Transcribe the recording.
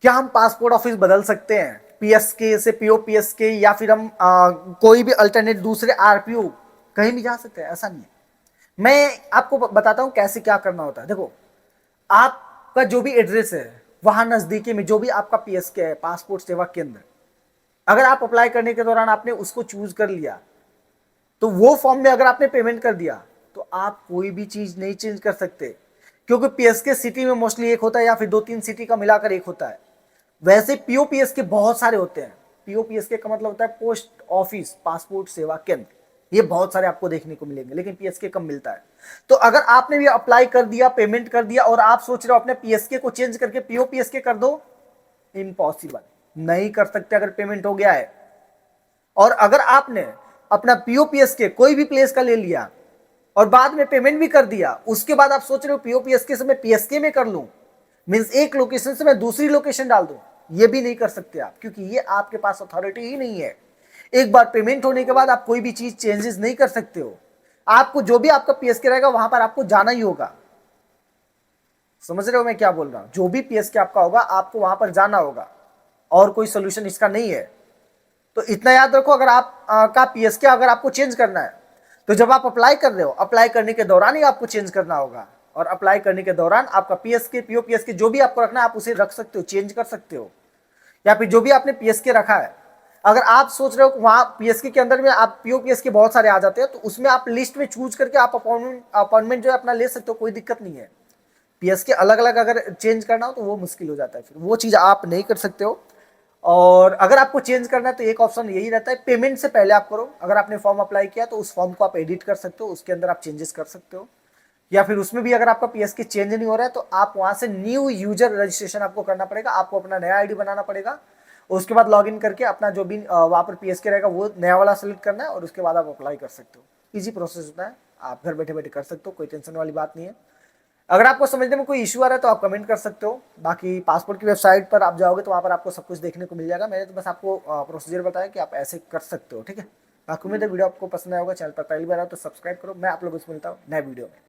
क्या हम passport office बदल सकते हैं पीएसके से पीओपीएसके, या फिर हम कोई भी अल्टरनेट दूसरे आरपीओ कहीं भी जा सकते हैं? ऐसा नहीं है। मैं आपको बताता हूं कैसे क्या करना होता है। देखो, आपका जो भी एड्रेस है वहां नजदीकी में जो भी आपका पीएसके है, पासपोर्ट सेवा केंद्र, अगर आप अप्लाई करने के दौरान आपने उसको चूज कर लिया, तो वो फॉर्म में अगर आपने पेमेंट कर दिया तो आप कोई भी चीज नहीं चेंज कर सकते, क्योंकि पीएसके सिटी में मोस्टली एक होता है या फिर 2-3 सिटी का मिलाकर एक होता है। वैसे पीओपीएस के बहुत सारे होते हैं। पीओपीएस के का मतलब होता है पोस्ट ऑफिस पासपोर्ट सेवा केंद्र, ये बहुत सारे आपको देखने को मिलेंगे, लेकिन पीएसके कम मिलता है। तो अगर आपने भी अप्लाई कर दिया, पेमेंट कर दिया, और आप सोच रहे हो अपने पीएसके को चेंज करके पीओपीएसके कर दो, इम्पॉसिबल, नहीं कर सकते अगर पेमेंट हो गया है। और अगर आपने अपना पीओपीएसके कोई भी प्लेस का ले लिया और बाद में पेमेंट भी कर दिया, उसके बाद आप सोच रहे हो पीओपीएसके से मैं पीएसके में कर लूं, मींस एक लोकेशन से मैं दूसरी लोकेशन डाल दूं, ये भी नहीं कर सकते आप, क्योंकि ये आपके पास अथॉरिटी ही नहीं है। एक बार पेमेंट होने के बाद आप कोई भी चीज चेंजेस नहीं कर सकते हो। आपको जो भी आपका पीएसके रहेगा वहां पर आपको जाना ही होगा। समझ रहे हो मैं क्या बोल रहा हूं? जो भी पीएसके आपका होगा आपको वहां पर जाना होगा, और कोई सोल्यूशन इसका नहीं है। तो इतना याद रखो, अगर आप का पीएसके अगर आपको चेंज करना है, तो जब आप अप्लाई कर रहे हो, अप्लाई करने के दौरान ही आपको चेंज करना होगा। और अप्लाई करने के दौरान आपका पीएसके पीओपीएसके जो भी आपको रखना है आप उसे रख सकते हो, चेंज कर सकते हो। या फिर जो भी आपने पीएसके रखा है, अगर आप सोच रहे हो वहां पीएसके के अंदर में आप पीओपीएसके बहुत सारे आ जाते हैं, तो उसमें आप लिस्ट में चूज करके आप अपॉइंटमेंट जो है अपना ले सकते हो, कोई दिक्कत नहीं है। पीएसके अलग अलग अगर चेंज करना हो तो वो मुश्किल हो जाता है, फिर वो चीज आप नहीं कर सकते हो। और अगर आपको चेंज करना है तो एक ऑप्शन यही रहता है, पेमेंट से पहले आप करो। अगर आपने फॉर्म अप्लाई किया तो उस फॉर्म को आप एडिट कर सकते हो, उसके अंदर आप चेंजेस कर सकते हो। या फिर उसमें भी अगर आपका पीएसके चेंज नहीं हो रहा है तो आप वहां से न्यू यूजर रजिस्ट्रेशन आपको करना पड़ेगा, आपको अपना नया आईडी बनाना पड़ेगा। उसके बाद लॉग इन करके अपना जो भी वहां पर पीएसके रहेगा वो नया वाला सेलेक्ट करना है, और उसके बाद आप अप्लाई कर सकते हो। इजी प्रोसेस होता है, आप घर बैठे बैठे कर सकते हो, कोई टेंशन वाली बात नहीं है। अगर आपको समझने में कोई इश्यू आ रहा है तो आप कमेंट कर सकते हो। बाकी पासपोर्ट की वेबसाइट पर आप जाओगे तो वहाँ पर आपको सब कुछ देखने को मिल जाएगा। मैंने तो बस आपको प्रोसीजर बताया कि आप ऐसे कर सकते हो, ठीक है। बाकी उम्मीद है वीडियो आपको पसंद आया होगा। चैनल पर पहली बार आओ तो सब्सक्राइब करो। मैं आप लोगों से मिलता हूँ नए वीडियो में।